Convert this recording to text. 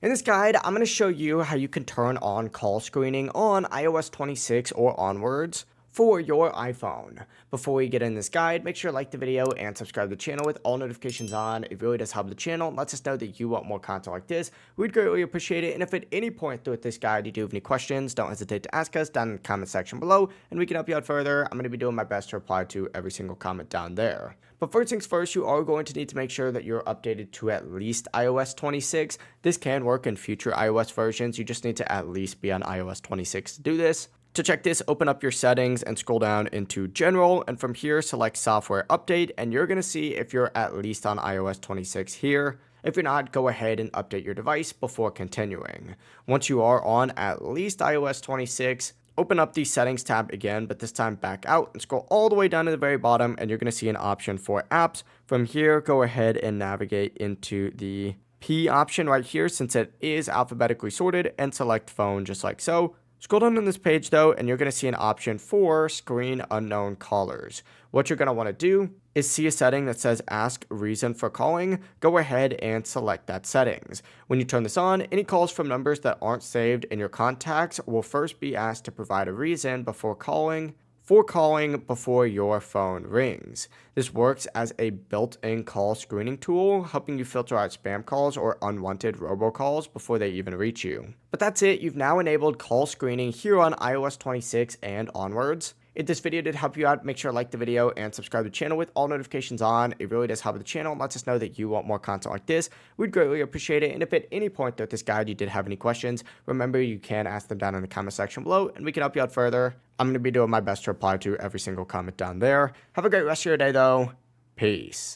In this guide, I'm going to show you how you can turn on call screening on iOS 26 or onwards for your iPhone. Before we get in this guide, make sure to like the video and subscribe to the channel with all notifications on. It really does help the channel and lets us know that you want more content like this. We'd greatly appreciate it. And if at any point throughout this guide you do have any questions, don't hesitate to ask us down in the comment section below and we can help you out further. I'm going to be doing my best to reply to every single comment down there. But first things first, you are going to need to make sure that you're updated to at least iOS 26. This can work in future iOS versions. You just need to at least be on iOS 26 to do this. To check this, open up your settings and scroll down into General, and from here select Software Update, and you're going to see if you're at least on iOS 26 here. If you're not, go ahead and update your device before continuing. Once you are on at least iOS 26, open up the Settings tab again, but this time back out and scroll all the way down to the very bottom, and you're going to see an option for Apps. From here, go ahead and navigate into the P option right here since it is alphabetically sorted, and select Phone just like so. Scroll down on this page though, and you're going to see an option for Screen Unknown Callers. What you're going to want to do is see a setting that says Ask Reason for Calling. Go ahead and select that settings. When you turn this on, any calls from numbers that aren't saved in your contacts will first be asked to provide a reason before calling before your phone rings. This works as a built-in call screening tool, helping you filter out spam calls or unwanted robocalls before they even reach you. But that's it, you've now enabled call screening here on iOS 26 and onwards. If this video did help you out, make sure to like the video and subscribe to the channel with all notifications on. It really does help the channel and lets us know that you want more content like this. We'd greatly appreciate it. And if at any point throughout this guide you did have any questions, remember you can ask them down in the comment section below and we can help you out further. I'm going to be doing my best to reply to every single comment down there. Have a great rest of your day though. Peace.